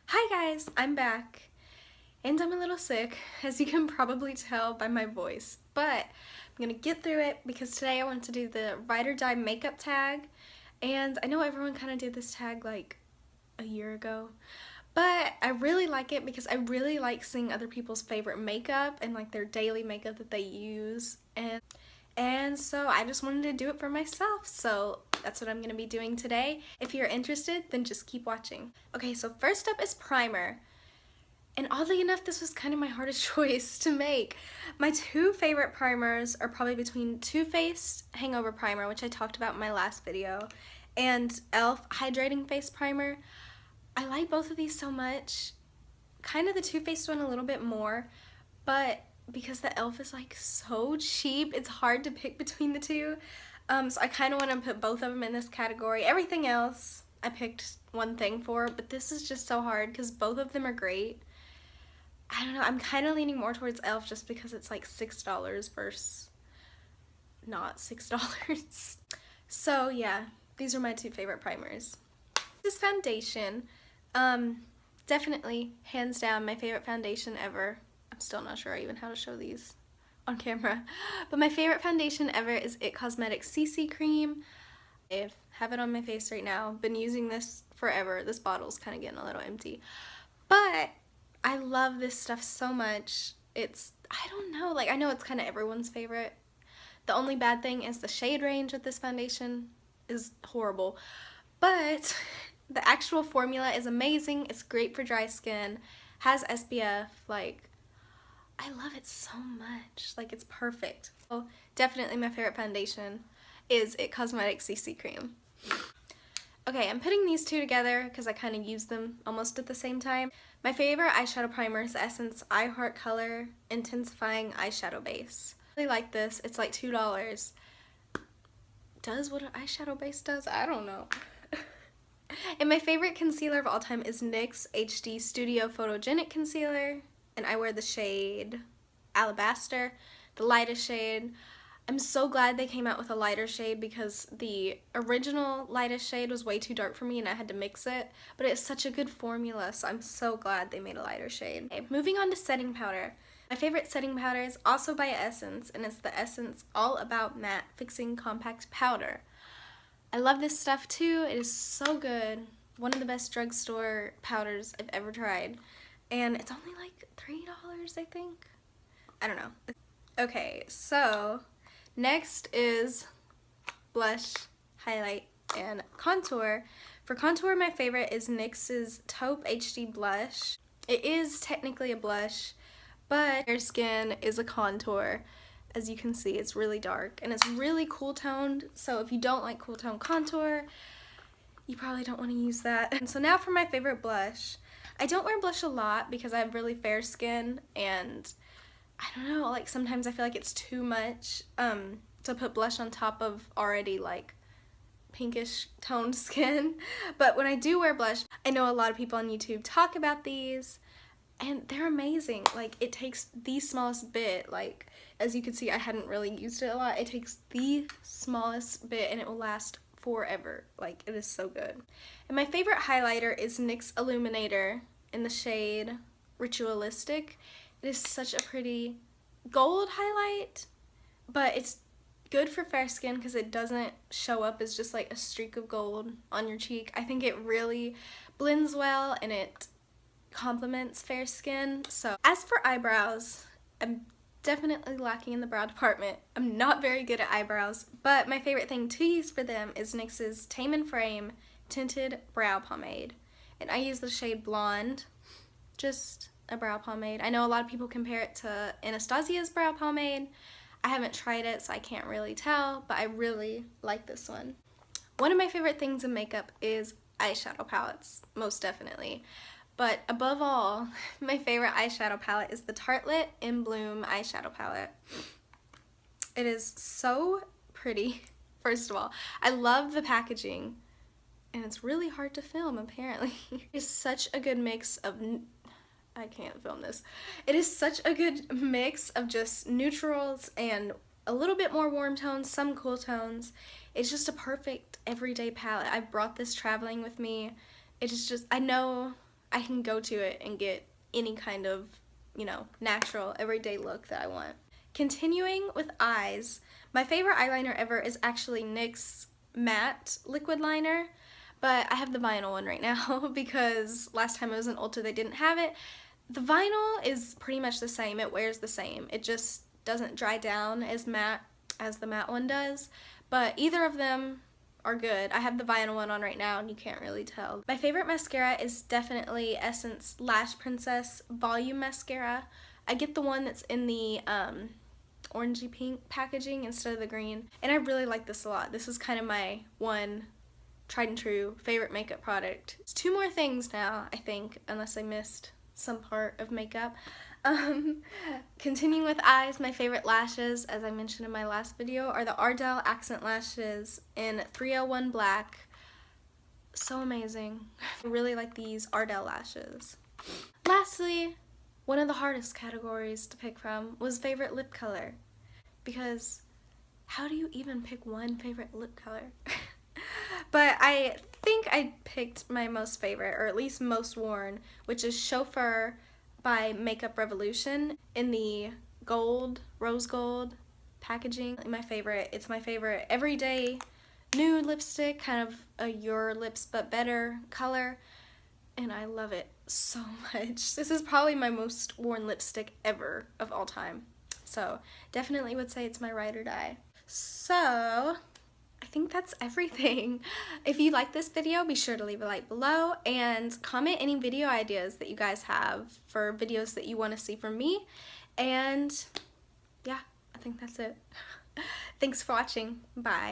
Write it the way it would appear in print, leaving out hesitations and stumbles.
Hi guys, I'm back, and I'm a little sick, as you can probably tell by my voice, but I'm gonna get through it because today I want to do the Ride or Die makeup tag, and I know everyone kind of did this tag like a year ago, but I really like it because I really like seeing other people's favorite makeup and like their daily makeup that they use, and so I just wanted to do it for myself, so that's what I'm going to be doing today. If you're interested, then just keep watching. Okay, so first up is primer. And oddly enough, this was kind of my hardest choice to make. My two favorite primers are probably between Too Faced Hangover Primer, which I talked about in my last video, and e.l.f. Hydrating Face Primer. I like both of these so much. Kind of the Too Faced one a little bit more, but because the e.l.f. is like so cheap, it's hard to pick between the two. So I kind of want to put both of them in this category. Everything else I picked one thing for, but this is just so hard because both of them are great. I don't know, I'm kind of leaning more towards e.l.f. just because it's like $6 versus not $6. So yeah, these are my two favorite primers. This foundation, definitely, hands down, my favorite foundation ever. I'm still not sure even how to show these on camera, but my favorite foundation ever is IT Cosmetics CC Cream. I have it on my face right now. Been using this forever. This bottle's kind of getting a little empty, but I love this stuff so much. I don't know, like I know it's kind of everyone's favorite. The only bad thing is the shade range of this foundation is horrible, but the actual formula is amazing. It's great for dry skin, has SPF, like I love it so much. Like it's perfect. So definitely my favorite foundation is IT Cosmetics CC Cream. Okay, I'm putting these two together because I kind of use them almost at the same time. My favorite eyeshadow primer is the Essence I Heart Color Intensifying Eyeshadow Base. I really like this. It's like $2. Does what an eyeshadow base does? I don't know. And my favorite concealer of all time is NYX HD Studio Photogenic Concealer, and I wear the shade Alabaster, the lightest shade. I'm so glad they came out with a lighter shade because the original lightest shade was way too dark for me and I had to mix it, but it's such a good formula, so I'm so glad they made a lighter shade. Okay, moving on to setting powder. My favorite setting powder is also by Essence, and it's the Essence All About Matte Fixing Compact Powder. I love this stuff too. It is so good. One of the best drugstore powders I've ever tried. And it's only like $3, I think. I don't know. Okay, so next is blush, highlight, and contour. For contour, my favorite is NYX's Taupe HD Blush. It is technically a blush, but your skin is a contour. As you can see, it's really dark and it's really cool toned, so if you don't like cool tone contour, you probably don't want to use that. And so now for my favorite blush. I don't wear blush a lot because I have really fair skin, and I don't know, like sometimes I feel like it's too much to put blush on top of already like pinkish toned skin. But when I do wear blush, I know a lot of people on YouTube talk about these, and they're amazing. Like it takes the smallest bit, like as you can see I hadn't really used it a lot. It takes the smallest bit and it will last forever. Like it is so good. And my favorite highlighter is NYX Illuminator in the shade Ritualistic. It is such a pretty gold highlight, but it's good for fair skin because it doesn't show up as just like a streak of gold on your cheek. I think it really blends well and it complements fair skin. So as for eyebrows, I'm definitely lacking in the brow department. I'm not very good at eyebrows, but my favorite thing to use for them is NYX's Tame and Frame Tinted Brow Pomade. And I use the shade Blonde, just a brow pomade. I know a lot of people compare it to Anastasia's brow pomade. I haven't tried it, so I can't really tell, but I really like this one. One of my favorite things in makeup is eyeshadow palettes, most definitely. But above all, my favorite eyeshadow palette is the Tartelette In Bloom eyeshadow palette. It is so pretty, first of all. I love the packaging, and it's really hard to film, apparently. It's such a good mix of... I can't film this. It is such a good mix of just neutrals and a little bit more warm tones, some cool tones. It's just a perfect everyday palette. I brought this traveling with me. It is just, I know I can go to it and get any kind of, you know, natural, everyday look that I want. Continuing with eyes, my favorite eyeliner ever is actually NYX Matte Liquid Liner, but I have the vinyl one right now because last time I was in Ulta they didn't have it. The vinyl is pretty much the same, it wears the same, it just doesn't dry down as matte as the matte one does, but either of them are good. I have the vinyl one on right now and you can't really tell. My favorite mascara is definitely Essence Lash Princess Volume Mascara. I get the one that's in the orangey pink packaging instead of the green, and I really like this a lot. This is kind of my one tried and true favorite makeup product. It's 2 more things now, I think, unless I missed some part of makeup. Continuing with eyes, my favorite lashes, as I mentioned in my last video, are the Ardell Accent Lashes in 301 Black. So amazing. I really like these Ardell lashes. Lastly, one of the hardest categories to pick from was favorite lip color, because how do you even pick one favorite lip color? But I think I picked my most favorite, or at least most worn, which is Chauffeur by Makeup Revolution in the gold, rose gold packaging. My favorite. It's my favorite everyday nude lipstick, kind of a Your Lips But Better color, and I love it so much. This is probably my most worn lipstick ever of all time, so definitely would say it's my ride or die. So I think that's everything. If you like this video, be sure to leave a like below and comment any video ideas that you guys have for videos that you want to see from me. And yeah, I think that's it. Thanks for watching. Bye.